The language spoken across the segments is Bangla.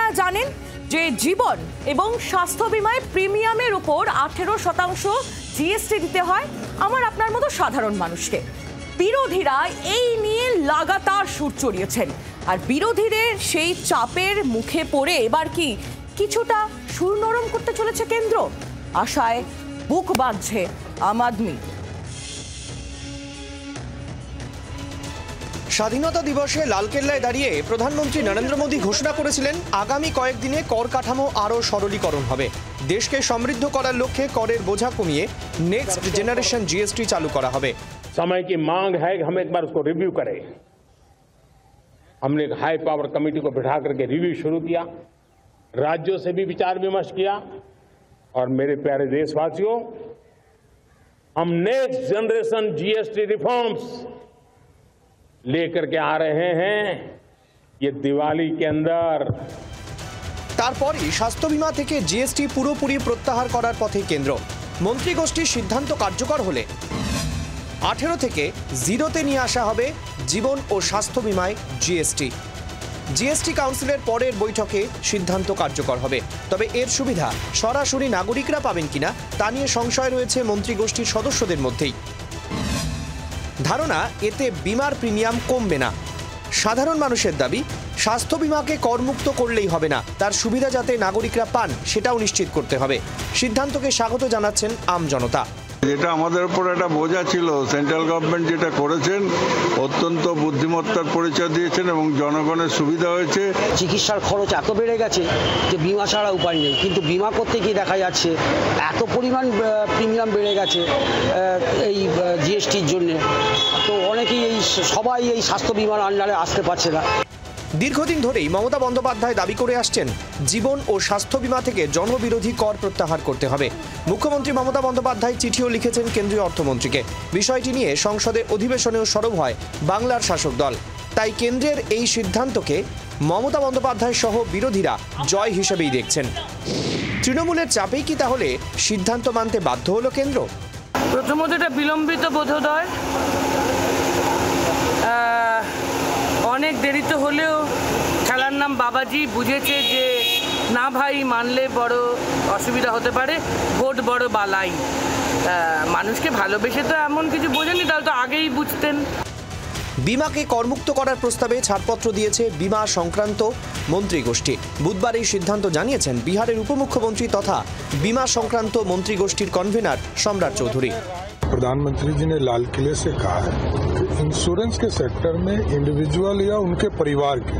আপনারা জানেন যে জীবন এবং স্বাস্থ্য বিমায় প্রিমিয়ামের উপর 18% জিএসটি দিতে হয় আমার আপনার মতো সাধারণ মানুষকে। বিরোধীরা এই নিয়ে লাগাতার সুর চড়িয়েছেন, আর বিরোধীদের সেই চাপের মুখে পড়ে এবার কি কিছুটা সুর নরম করতে চলেছে কেন্দ্র? আশায় বুক বাঁধছে আম আদমি। স্বাধীনতা দিবসে লালকেল্লায় দাঁড়িয়ে প্রধানমন্ত্রী নরেন্দ্র মোদী ঘোষণা করেছিলেন আগামী কয়েকদিনে কর কাঠামো আরও সরলীকরণ হবে। দেশকে সমৃদ্ধ করার লক্ষ্যে করের বোঝা কমিয়ে নেক্সট জেনারেশন জিএসটি চালু করা হবে। समय की मांग है कि हम एक बार उसको रिव्यू करें। हमने एक हाई पावर कमेटी को बिठा करके रिव्यू शुरू किया, राज्यों से भी विचार विमर्श किया, और मेरे प्यारे देशवासियों, हम नेक्स्ट जनरेशन जीएसटी रिफॉर्म्स लेकर के आ रहे हैं ये दिवाली के अंदर। তারপরই স্বাস্থ্য বীমা থেকে জিএসটি পুরোপুরি প্রত্যাহার করার পথে কেন্দ্র। মন্ত্রিগোষ্ঠীর সিদ্ধান্ত কার্যকর হলে 18 থেকে 0-তে নিয়ে আসা হবে জীবন ও স্বাস্থ্য বীমায় জিএসটি। জিএসটি কাউন্সিলের পরের বৈঠকে সিদ্ধান্ত কার্যকর হবে। তবে এর সুবিধা সরাসরি নাগরিকরা পাবেন কিনা তা নিয়ে সংশয় রয়েছে মন্ত্রিগোষ্ঠীর সদস্যদের মধ্যেই। ধারণা, এতে বিমার প্রিমিয়াম কমবে না। সাধারণ মানুষের দাবি, স্বাস্থ্য বিমাকে করমুক্ত করলেই হবে না, তার সুবিধা যাতে নাগরিকরা পান সেটাও নিশ্চিত করতে হবে। সিদ্ধান্তকে স্বাগত জানাচ্ছেন আম জনতা। যেটা আমাদের উপর একটা বোঝা ছিল, সেন্ট্রাল গভর্নমেন্ট যেটা করেছেন অত্যন্ত বুদ্ধিমত্তার পরিচয় দিয়েছেন এবং জনগণের সুবিধা হয়েছে। চিকিৎসার খরচ এত বেড়ে গেছে যে বিমা ছাড়া উপায় নেই, কিন্তু বিমা করতে গিয়ে দেখা যাচ্ছে এত পরিমাণ প্রিমিয়াম বেড়ে গেছে এই জিএসটির জন্য, তো অনেকেই সবাই এই স্বাস্থ্য বিমার আন্ডারে আসতে পারছে না। দীর্ঘদিন ধরেই মমতা বন্দ্যোপাধ্যায় দাবি করে আসছেন জীবন ও স্বাস্থ্য বীমা থেকে জনবিরোধী কর প্রত্যাহার করতে হবে। মুখ্যমন্ত্রী মমতা বন্দ্যোপাধ্যায় চিঠিও লিখেছেন কেন্দ্রীয় অর্থমন্ত্রীকে। বিষয়টি নিয়ে সংসদের অধিবেশনেও সরব হয় বাংলার শাসক দল। তাই কেন্দ্রের এই সিদ্ধান্তকে মমতা বন্দ্যোপাধ্যায় সহ বিরোধীরা জয় হিসেবেই দেখছেন। তৃণমূলের চাপেই কি তাহলে সিদ্ধান্ত মানতে বাধ্য হলো কেন্দ্র? প্রথমত এটা বিলম্বিত বোধোদয়, অনেক দেরিতে হলেও খেলার নাম বাবাজি বুঝেছে যে না ভাই, মানলে বড় অসুবিধা হতে পারে, ভোট বড় বালাই। মানুষকে ভালোবেসে তো এমন কিছু বোঝেনি, তাহলে তো আগেই বুঝতেন। বিমাকে করমুক্ত করার প্রস্তাবে ছাড়পত্র দিয়েছে বিমা সংক্রান্ত মন্ত্রিগোষ্ঠী। বুধবার এই সিদ্ধান্ত জানিয়েছেন বিহারের উপমুখ্যমন্ত্রী তথা বিমা সংক্রান্ত মন্ত্রিগোষ্ঠীর कन्वीनर सम्राट चौधरी। प्रधानमंत्री जी ने लाल किले से कहा है कि इंश्योरेंस के सेक्टर में इंडिविजुअल या उनके परिवार के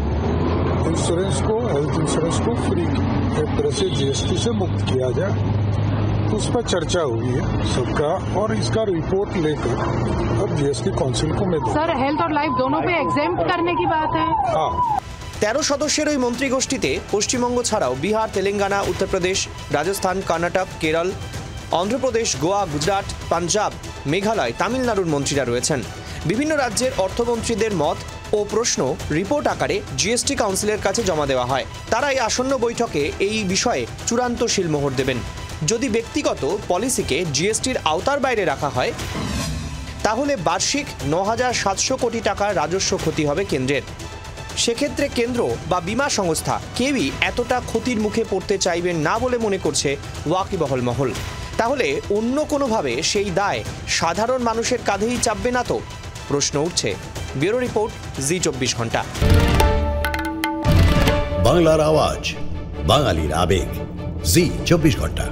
इंश्योरेंस को, हेल्थ इंश्योरेंस को फ्री एक तरह से जीएसटी से मुक्त किया जाए। तो उस पर चर्चा हुई है सबका, और इसका रिपोर्ट लेकर अब जीएसटी काउंसिल को मैं सर हेल्थ और लाइफ दोनों पे एग्जेम्प्ट करने की बात है। हाँ, 13 সদস্যের ওই মন্ত্রিগোষ্ঠীতে পশ্চিমবঙ্গ ছাড়াও বিহার, তেলেঙ্গানা, উত্তরপ্রদেশ, রাজস্থান, কর্ণাটক, কেরল, অন্ধ্রপ্রদেশ, গোয়া, গুজরাট, পাঞ্জাব, মেঘালয়, তামিলনাড়ুর মন্ত্রীরা রয়েছেন। বিভিন্ন রাজ্যের অর্থমন্ত্রীদের মত ও প্রশ্ন রিপোর্ট আকারে জিএসটি কাউন্সিলের কাছে জমা দেওয়া হয়। তারা এই আসন্ন বৈঠকে এই বিষয়ে চূড়ান্ত সিলমোহর দেবেন। যদি ব্যক্তিগত পলিসিকে জিএসটির আওতার বাইরে রাখা হয় তাহলে বার্ষিক 9,700 কোটি টাকার রাজস্ব ক্ষতি হবে কেন্দ্রের। সেক্ষেত্রে কেন্দ্র বা বিমা সংস্থা কেউই এতটা ক্ষতির মুখে পড়তে চাইবেন না বলে মনে করছে ওয়াকিবহল মহল। তাহলে অন্য কোনোভাবে সেই দায় সাধারণ মানুষের কাঁধেই চাপবে না তো? প্রশ্ন উঠছে। ব্যুরো রিপোর্ট, জি24 ঘন্টা। বাংলার আওয়াজ, বাঙালির আবেগ, জি24 ঘন্টা।